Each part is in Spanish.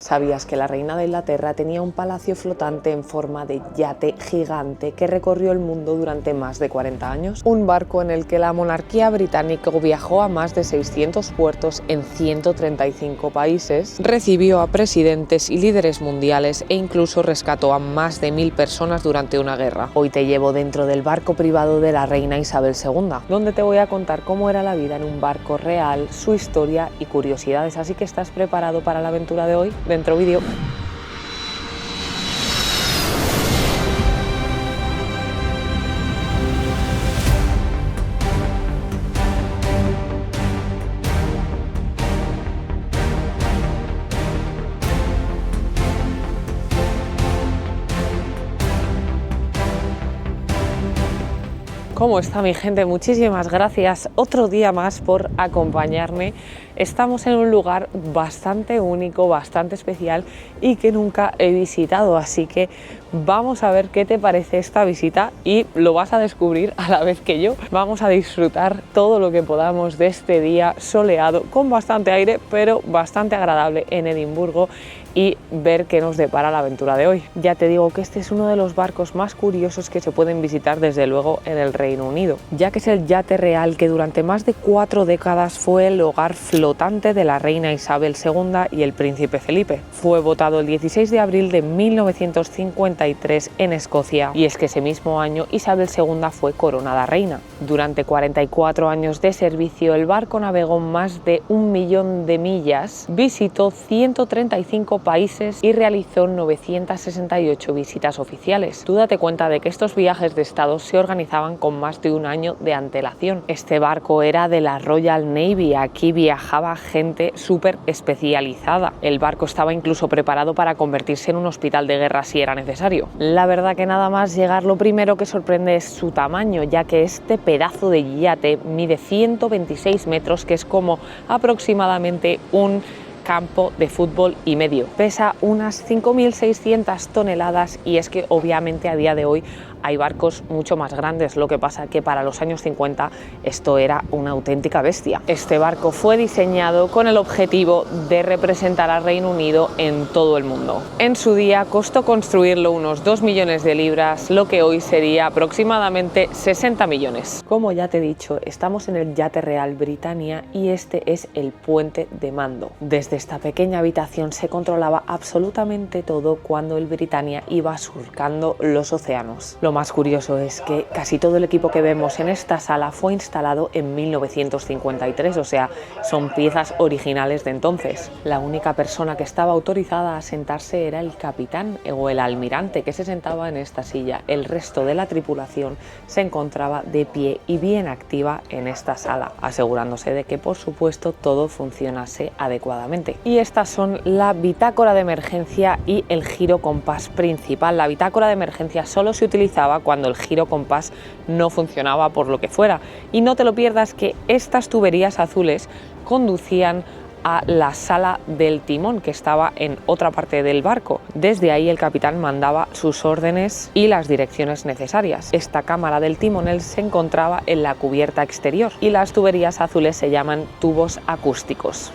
¿Sabías que la reina de Inglaterra tenía un palacio flotante en forma de yate gigante que recorrió el mundo durante más de 40 años? Un barco en el que la monarquía británica viajó a más de 600 puertos en 135 países, recibió a presidentes y líderes mundiales e incluso rescató a más de 1000 personas durante una guerra. Hoy te llevo dentro del barco privado de la reina Isabel II, donde te voy a contar cómo era la vida en un barco real, su historia y curiosidades. Así que ¿estás preparado para la aventura de hoy? Dentro vídeo. ¿Cómo está mi gente? Muchísimas gracias otro día más por acompañarme. Estamos en un lugar bastante único, bastante especial y que nunca he visitado, así que vamos a ver qué te parece esta visita y lo vas a descubrir a la vez que yo. Vamos a disfrutar todo lo que podamos de este día soleado, con bastante aire, pero bastante agradable en Edimburgo, y ver qué nos depara la aventura de hoy. Ya te digo que este es uno de los barcos más curiosos que se pueden visitar desde luego en el Reino Unido, ya que es el yate real que durante más de 4 décadas fue el hogar flotante de la reina Isabel II y el príncipe Felipe. Fue votado el 16 de abril de 1953 en Escocia, y es que ese mismo año Isabel II fue coronada reina. Durante 44 años de servicio el barco navegó más de 1 millón de millas, visitó 135 países y realizó 968 visitas oficiales. Tú date cuenta de que estos viajes de estado se organizaban con más de un año de antelación. Este barco era de la Royal Navy, aquí viajaba gente súper especializada. El barco estaba incluso preparado para convertirse en un hospital de guerra si era necesario. La verdad que nada más llegar, lo primero que sorprende es su tamaño, ya que este pedazo de yate mide 126 metros, que es como aproximadamente un campo de fútbol y medio. Pesa unas 5.600 toneladas y es que obviamente a día de hoy hay barcos mucho más grandes, lo que pasa que para los años 50 esto era una auténtica bestia. Este barco fue diseñado con el objetivo de representar al Reino Unido en todo el mundo. En su día costó construirlo unos 2 millones de libras, lo que hoy sería aproximadamente 60 millones. Como ya te he dicho, estamos en el Yate Real Britannia y este es el puente de mando. Desde esta pequeña habitación se controlaba absolutamente todo cuando el Britannia iba surcando los océanos. Lo más curioso es que casi todo el equipo que vemos en esta sala fue instalado en 1953, o sea, son piezas originales de entonces. La única persona que estaba autorizada a sentarse era el capitán o el almirante, que se sentaba en esta silla. El resto de la tripulación se encontraba de pie y bien activa en esta sala, asegurándose de que por supuesto todo funcionase adecuadamente. Y estas son la bitácora de emergencia y el girocompás principal. La bitácora de emergencia solo se utilizaba cuando el girocompás no funcionaba por lo que fuera, y no te lo pierdas que estas tuberías azules conducían a la sala del timón, que estaba en otra parte del barco. Desde ahí el capitán mandaba sus órdenes y las direcciones necesarias. Esta cámara del timonel se encontraba en la cubierta exterior y las tuberías azules se llaman tubos acústicos.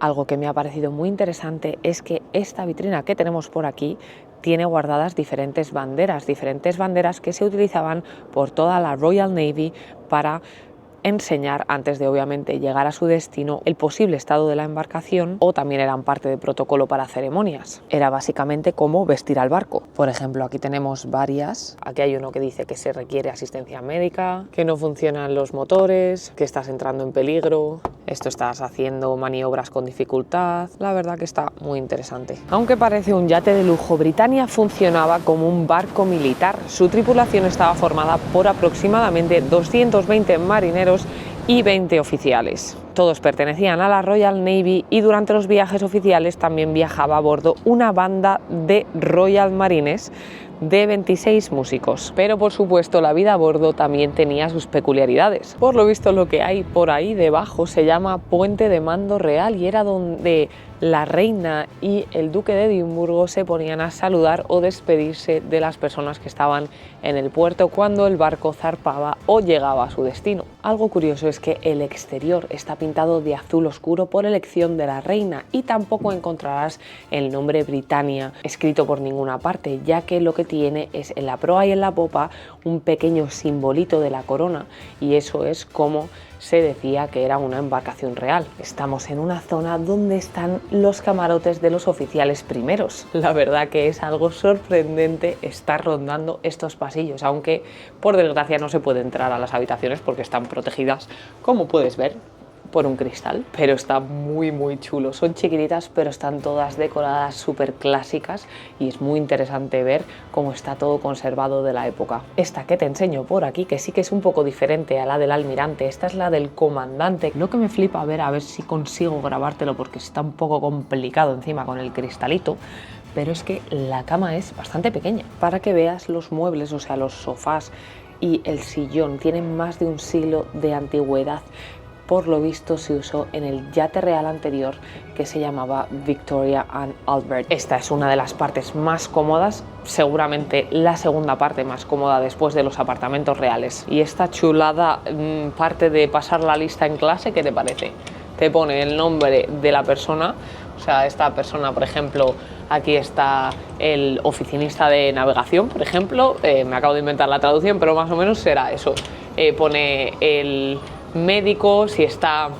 Algo que me ha parecido muy interesante es que esta vitrina que tenemos por aquí tiene guardadas diferentes banderas que se utilizaban por toda la Royal Navy para enseñar, antes de obviamente llegar a su destino, el posible estado de la embarcación, o también eran parte de protocolo para ceremonias. Era básicamente cómo vestir al barco. Por ejemplo, aquí tenemos varias. Aquí hay uno que dice que se requiere asistencia médica, que no funcionan los motores, que estás entrando en peligro, esto estás haciendo maniobras con dificultad. La verdad que está muy interesante. Aunque parece un yate de lujo, Britannia funcionaba como un barco militar. Su tripulación estaba formada por aproximadamente 220 marineros y 20 oficiales. Todos pertenecían a la Royal Navy y durante los viajes oficiales también viajaba a bordo una banda de Royal Marines de 26 músicos. Pero por supuesto la vida a bordo también tenía sus peculiaridades. Por lo visto lo que hay por ahí debajo se llama Puente de Mando Real y era donde la reina y el duque de Edimburgo se ponían a saludar o despedirse de las personas que estaban en el puerto cuando el barco zarpaba o llegaba a su destino. Algo curioso es que el exterior está pintado de azul oscuro por elección de la reina y tampoco encontrarás el nombre Britannia escrito por ninguna parte, ya que lo que tiene es en la proa y en la popa un pequeño simbolito de la corona y eso es como se decía que era una embarcación real. Estamos en una zona donde están los camarotes de los oficiales primeros. La verdad que es algo sorprendente estar rondando estos pasillos, aunque por desgracia no se puede entrar a las habitaciones porque están protegidas, como puedes ver, por un cristal, pero está muy chulo. Son chiquititas pero están todas decoradas súper clásicas y es muy interesante ver cómo está todo conservado de la época. Esta que te enseño por aquí, que sí que es un poco diferente a la del almirante, esta es la del comandante. Lo que me flipa, a ver si consigo grabártelo porque está un poco complicado encima con el cristalito, pero es que la cama es bastante pequeña. Para que veas los muebles, o sea los sofás y el sillón, tienen más de un siglo de antigüedad. Por lo visto se usó en el yate real anterior que se llamaba Victoria and Albert. Esta es una de las partes más cómodas, seguramente la segunda parte más cómoda después de los apartamentos reales. Y esta chulada parte de pasar la lista en clase, ¿qué te parece? Te pone el nombre de la persona, o sea, esta persona, por ejemplo, aquí está el oficinista de navegación, por ejemplo, me acabo de inventar la traducción, pero más o menos será eso. Pone el médico, si está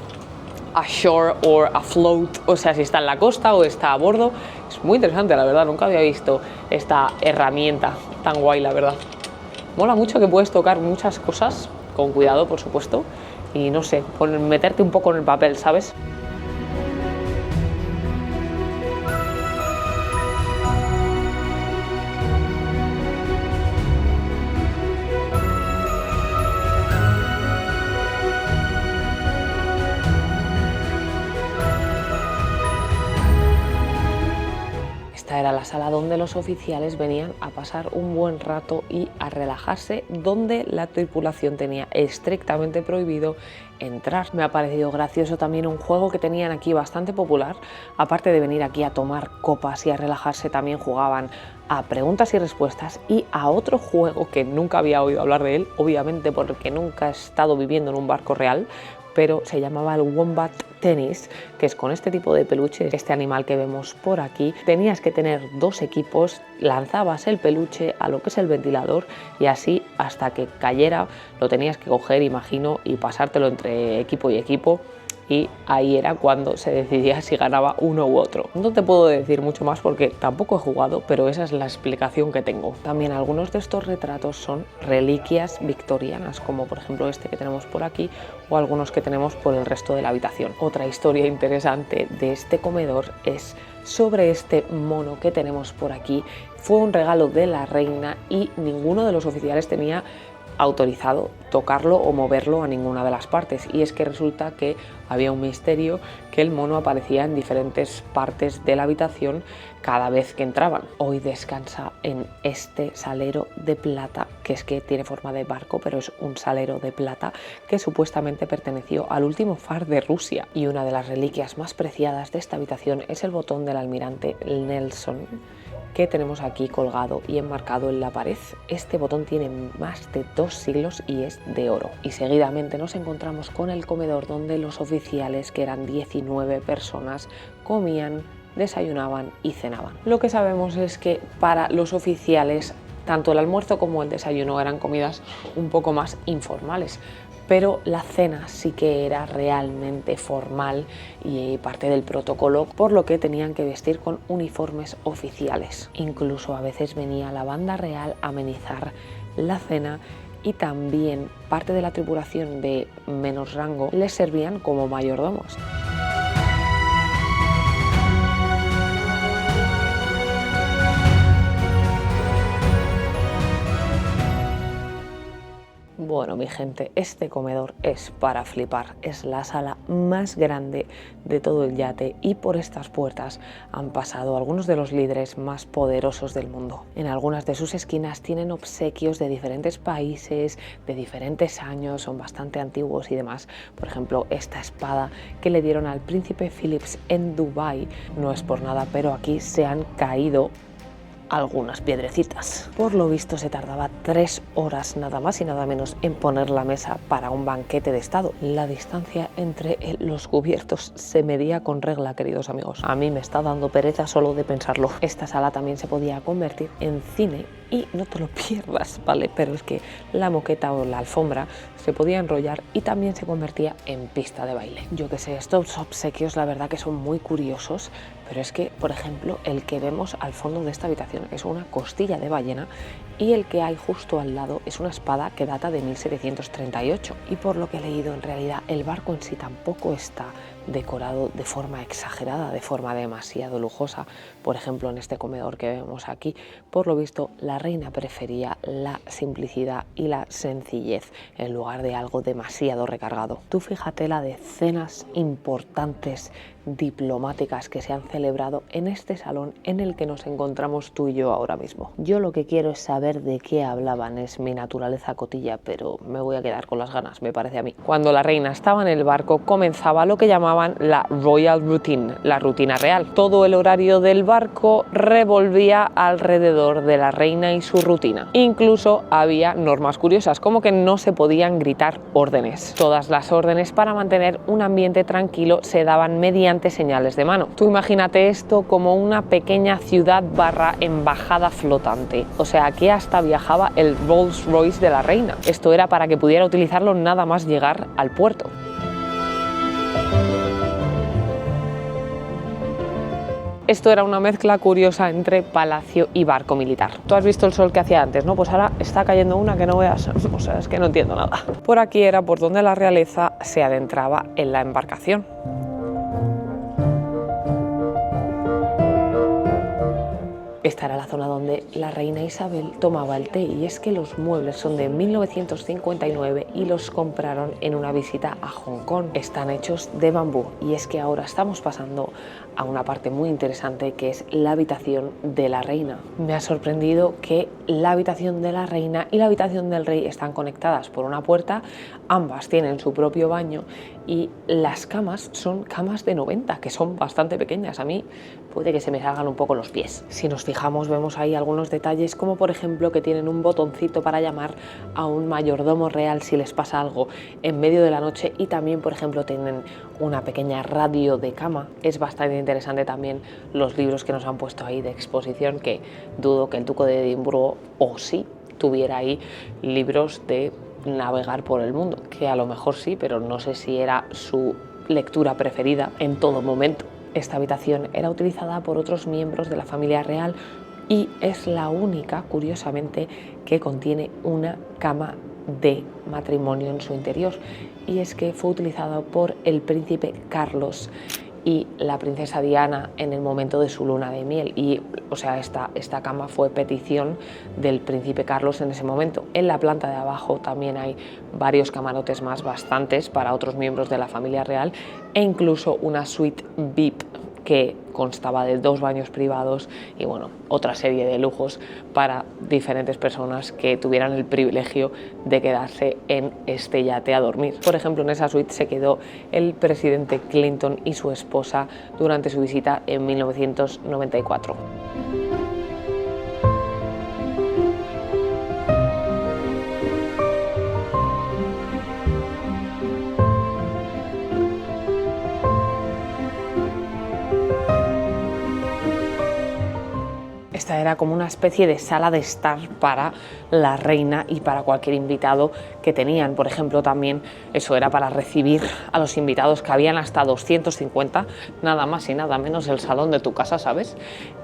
ashore o afloat, o sea, si está en la costa o está a bordo. Es muy interesante, la verdad, nunca había visto esta herramienta tan guay, la verdad. Mola mucho que puedes tocar muchas cosas, con cuidado, por supuesto, y no sé, meterte un poco en el papel, ¿sabes? Esta era la sala donde los oficiales venían a pasar un buen rato y a relajarse, donde la tripulación tenía estrictamente prohibido entrar. Me ha parecido gracioso también un juego que tenían aquí bastante popular. Aparte de venir aquí a tomar copas y a relajarse, también jugaban a preguntas y respuestas y a otro juego que nunca había oído hablar de él, obviamente porque nunca he estado viviendo en un barco real, pero se llamaba el Wombat Tennis, que es con este tipo de peluche, este animal que vemos por aquí. Tenías que tener dos equipos, lanzabas el peluche a lo que es el ventilador y así hasta que cayera lo tenías que coger, imagino, y pasártelo entre equipo y equipo. Y ahí era cuando se decidía si ganaba uno u otro. No te puedo decir mucho más porque tampoco he jugado, pero esa es la explicación que tengo. También algunos de estos retratos son reliquias victorianas, como por ejemplo este que tenemos por aquí o algunos que tenemos por el resto de la habitación. Otra historia interesante de este comedor es sobre este mono que tenemos por aquí. Fue un regalo de la reina y ninguno de los oficiales tenía autorizado tocarlo o moverlo a ninguna de las partes, y es que resulta que había un misterio que el mono aparecía en diferentes partes de la habitación cada vez que entraban. Hoy descansa en este salero de plata, que es que tiene forma de barco, pero es un salero de plata que supuestamente perteneció al último zar de Rusia, y una de las reliquias más preciadas de esta habitación es el botón del almirante Nelson, que tenemos aquí colgado y enmarcado en la pared. Este botón tiene más de 2 siglos y es de oro. Y seguidamente nos encontramos con el comedor donde los oficiales, que eran 19 personas, comían, desayunaban y cenaban. Lo que sabemos es que para los oficiales tanto el almuerzo como el desayuno eran comidas un poco más informales, pero la cena sí que era realmente formal y parte del protocolo, por lo que tenían que vestir con uniformes oficiales. Incluso a veces venía la banda real a amenizar la cena, y también parte de la tripulación de menos rango les servían como mayordomos. Bueno, mi gente, este comedor es para flipar. Es la sala más grande de todo el yate y por estas puertas han pasado algunos de los líderes más poderosos del mundo. En algunas de sus esquinas tienen obsequios de diferentes países, de diferentes años, son bastante antiguos y demás. Por ejemplo, esta espada que le dieron al príncipe Philips en Dubái, no es por nada, pero aquí se han caído algunas piedrecitas. Por lo visto se tardaba 3 horas nada más y nada menos en poner la mesa para un banquete de estado. La distancia entre los cubiertos se medía con regla, queridos amigos. A mí me está dando pereza solo de pensarlo. Esta sala también se podía convertir en cine y no te lo pierdas, ¿vale? Pero es que la moqueta o la alfombra se podía enrollar y también se convertía en pista de baile. Yo que sé, estos obsequios la verdad que son muy curiosos, pero es que, por ejemplo, el que vemos al fondo de esta habitación es una costilla de ballena y el que hay justo al lado es una espada que data de 1738. Y por lo que he leído, en realidad el barco en sí tampoco está decorado de forma exagerada, de forma demasiado lujosa. Por ejemplo, en este comedor que vemos aquí, por lo visto, la reina prefería la simplicidad y la sencillez en lugar de algo demasiado recargado. Tú fíjate la de cenas importantes diplomáticas que se han celebrado en este salón en el que nos encontramos tú y yo ahora mismo. Yo lo que quiero es saber de qué hablaban, es mi naturaleza cotilla, pero me voy a quedar con las ganas, me parece a mí. Cuando la reina estaba en el barco comenzaba lo que llamaban la Royal Routine, la rutina real. Todo el horario del barco revolvía alrededor de la reina y su rutina. Incluso había normas curiosas, como que no se podían gritar órdenes. Todas las órdenes para mantener un ambiente tranquilo se daban mediante señales de mano. Tú imagínate esto como una pequeña ciudad barra embajada flotante. O sea, aquí hasta viajaba el Rolls Royce de la reina. Esto era para que pudiera utilizarlo nada más llegar al puerto. Esto era una mezcla curiosa entre palacio y barco militar. Tú has visto el sol que hacía antes, ¿no? Pues ahora está cayendo una que no veas. O sea, es que no entiendo nada. Por aquí era por donde la realeza se adentraba en la embarcación. Esta era la zona donde la reina Isabel tomaba el té, y es que los muebles son de 1959 y los compraron en una visita a Hong Kong. Están hechos de bambú y es que ahora estamos pasando a una parte muy interesante que es la habitación de la reina. Me ha sorprendido que la habitación de la reina y la habitación del rey están conectadas por una puerta, ambas tienen su propio baño y las camas son camas de 90, que son bastante pequeñas. A mí puede que se me salgan un poco los pies. Si nos fijamos, vemos ahí algunos detalles, como por ejemplo que tienen un botoncito para llamar a un mayordomo real si les pasa algo en medio de la noche, y también, por ejemplo, tienen una pequeña radio de cama. Es bastante interesante también los libros que nos han puesto ahí de exposición, que dudo que el duque de Edimburgo, o sí, tuviera ahí libros de navegar por el mundo, que a lo mejor sí, pero no sé si era su lectura preferida en todo momento. Esta habitación era utilizada por otros miembros de la familia real y es la única, curiosamente, que contiene una cama de matrimonio en su interior, y es que fue utilizada por el príncipe Carlos y la princesa Diana en el momento de su luna de miel, y o sea, esta cama fue petición del príncipe Carlos en ese momento. En la planta de abajo también hay varios camarotes más, bastantes, para otros miembros de la familia real, e incluso una suite VIP que constaba de 2 baños privados y bueno, otra serie de lujos para diferentes personas que tuvieran el privilegio de quedarse en este yate a dormir. Por ejemplo, en esa suite se quedó el presidente Clinton y su esposa durante su visita en 1994. Esta era como una especie de sala de estar para la reina y para cualquier invitado que tenían. Por ejemplo, también eso era para recibir a los invitados, que habían hasta 250, nada más y nada menos el salón de tu casa, ¿sabes?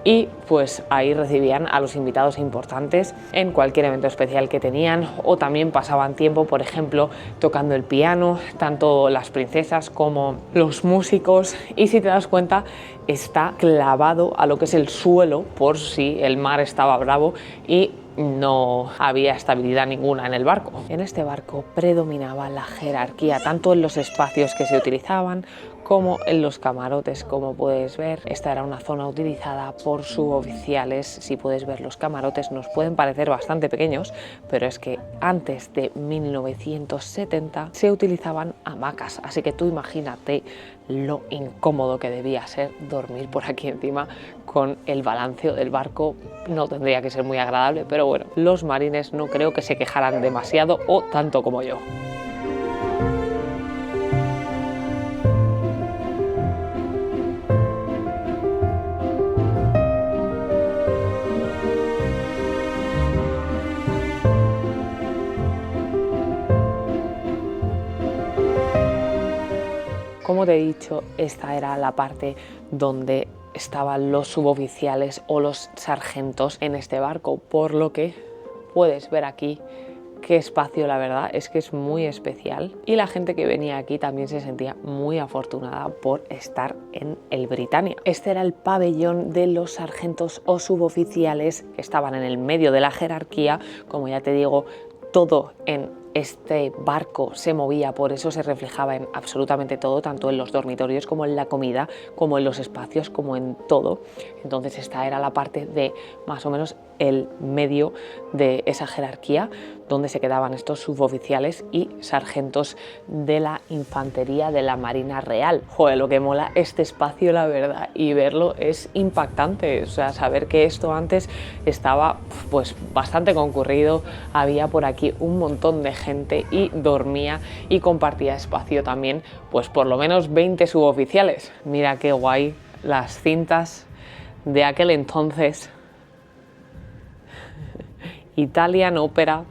Y pues ahí recibían a los invitados importantes en cualquier evento especial que tenían, o también pasaban tiempo, por ejemplo, tocando el piano, tanto las princesas como los músicos. Y si te das cuenta, está clavado a lo que es el suelo por si el mar estaba bravo y no había estabilidad ninguna en el barco. En este barco predominaba la jerarquía, tanto en los espacios que se utilizaban como en los camarotes. Como puedes ver, esta era una zona utilizada por suboficiales. Si puedes ver, los camarotes nos pueden parecer bastante pequeños, pero es que antes de 1970 se utilizaban hamacas, así que tú imagínate lo incómodo que debía ser dormir por aquí encima con el balanceo del barco. No tendría que ser muy agradable, pero bueno, los marines no creo que se quejaran demasiado o tanto como yo. Como te he dicho, esta era la parte donde estaban los suboficiales o los sargentos en este barco, por lo que puedes ver aquí qué espacio, la verdad es que es muy especial, y la gente que venía aquí también se sentía muy afortunada por estar en el Britannia. Este era el pabellón de los sargentos o suboficiales que estaban en el medio de la jerarquía. Como ya te digo, todo en este barco se movía, por eso se reflejaba en absolutamente todo, tanto en los dormitorios como en la comida, como en los espacios, como en todo. Entonces esta era la parte de más o menos el medio de esa jerarquía, donde se quedaban estos suboficiales y sargentos de la infantería de la Marina Real. Joder, lo que mola este espacio, la verdad, y verlo es impactante. O sea, saber que esto antes estaba pues bastante concurrido, había por aquí un montón de gente y dormía y compartía espacio también, pues por lo menos 20 suboficiales. Mira qué guay las cintas de aquel entonces. Italian Opera.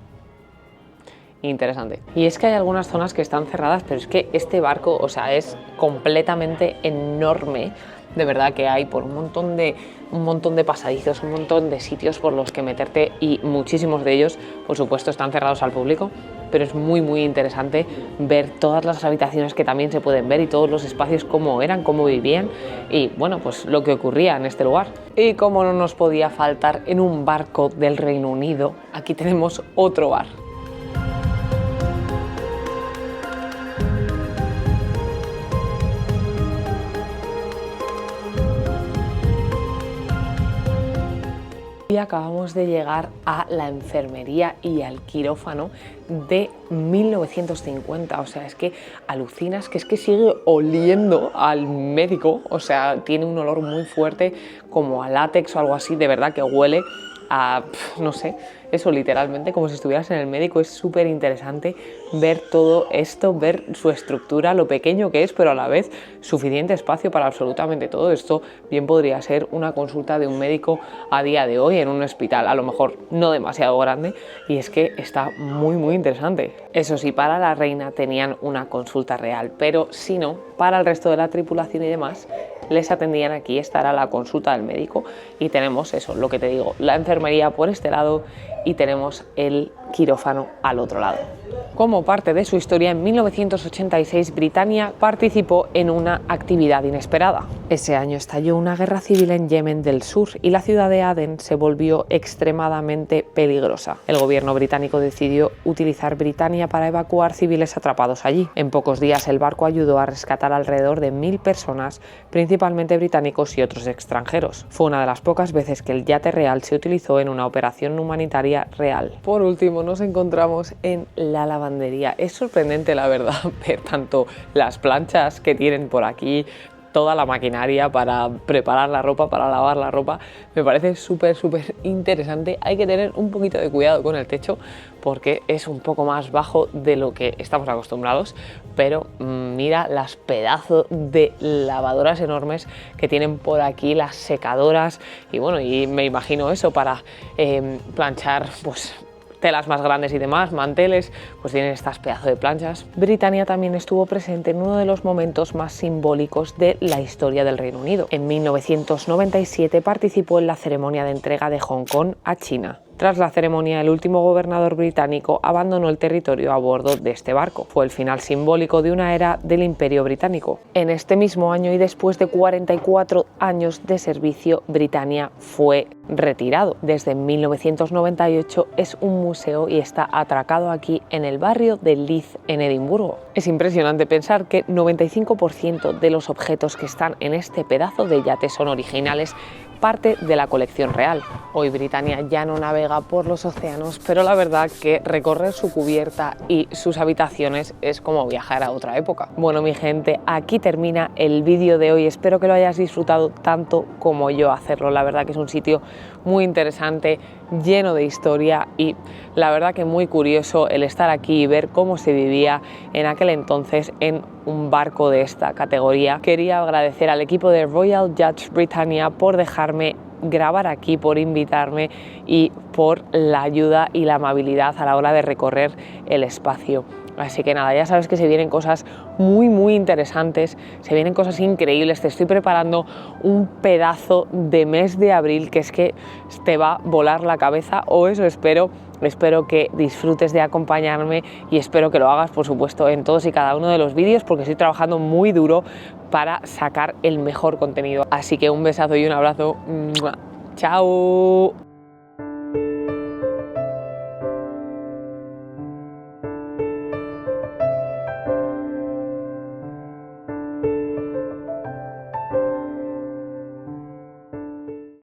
Interesante. Y es que hay algunas zonas que están cerradas, pero es que este barco, o sea, es completamente enorme. De verdad que hay por un montón de pasadizos, un montón de sitios por los que meterte, y muchísimos de ellos, por supuesto, están cerrados al público, pero es muy interesante ver todas las habitaciones que también se pueden ver y todos los espacios, cómo eran, cómo vivían y, bueno, pues lo que ocurría en este lugar. Y como no nos podía faltar en un barco del Reino Unido, aquí tenemos otro bar. Y acabamos de llegar a la enfermería y al quirófano de 1950, o sea, es que alucinas que es que sigue oliendo al médico, o sea, tiene un olor muy fuerte como a látex o algo así, de verdad que huele a, no sé, eso literalmente como si estuvieras en el médico. Es súper interesante ver todo esto, ver su estructura, lo pequeño que es, pero a la vez suficiente espacio para absolutamente todo. Esto bien podría ser una consulta de un médico a día de hoy en un hospital, a lo mejor no demasiado grande, y es que está muy interesante. Eso sí, para la reina tenían una consulta real, pero si no, para el resto de la tripulación y demás, les atendían aquí. Esta era la consulta del médico y tenemos eso, lo que te digo, la enfermería por este lado y tenemos el quirófano al otro lado. Como parte de su historia, en 1986 Britannia participó en una actividad inesperada. Ese año estalló una guerra civil en Yemen del Sur y la ciudad de Adén se volvió extremadamente peligrosa. El gobierno británico decidió utilizar Britannia para evacuar civiles atrapados allí. En pocos días el barco ayudó a rescatar alrededor de 1000 personas, principalmente británicos y otros extranjeros. Fue una de las pocas veces que el yate real se utilizó en una operación humanitaria real. Por último, nos encontramos en la lavandería. Es sorprendente, la verdad, ver tanto las planchas que tienen por aquí, toda la maquinaria para preparar la ropa, para lavar la ropa. Me parece súper interesante. Hay que tener un poquito de cuidado con el techo porque es un poco más bajo de lo que estamos acostumbrados, pero mira las pedazos de lavadoras enormes que tienen por aquí, las secadoras, y bueno, y me imagino eso para planchar pues telas más grandes y demás, manteles, pues tienen estas pedazos de planchas. Britannia también estuvo presente en uno de los momentos más simbólicos de la historia del Reino Unido. En 1997 participó en la ceremonia de entrega de Hong Kong a China. Tras la ceremonia, el último gobernador británico abandonó el territorio a bordo de este barco. Fue el final simbólico de una era del Imperio Británico. En este mismo año y después de 44 años de servicio, Britannia fue retirado. Desde 1998 es un museo y está atracado aquí en el barrio de Leith, en Edimburgo. Es impresionante pensar que 95% de los objetos que están en este pedazo de yate son originales, parte de la colección real. Hoy Britannia ya no navega por los océanos, pero la verdad que recorrer su cubierta y sus habitaciones es como viajar a otra época. Bueno, mi gente, aquí termina el vídeo de hoy. Espero que lo hayas disfrutado tanto como yo hacerlo. La verdad que es un sitio muy interesante, lleno de historia y la verdad que muy curioso el estar aquí y ver cómo se vivía en aquel entonces en un barco de esta categoría. Quería agradecer al equipo de Royal Dutch Britannia por dejarme grabar aquí, por invitarme y por la ayuda y la amabilidad a la hora de recorrer el espacio. Así que nada, ya sabes que se vienen cosas muy interesantes, se vienen cosas increíbles. Te estoy preparando un pedazo de mes de abril que es que te va a volar la cabeza, o eso espero. Espero que disfrutes de acompañarme y espero que lo hagas, por supuesto, en todos y cada uno de los vídeos, porque estoy trabajando muy duro para sacar el mejor contenido. Así que un besazo y un abrazo. ¡Chao!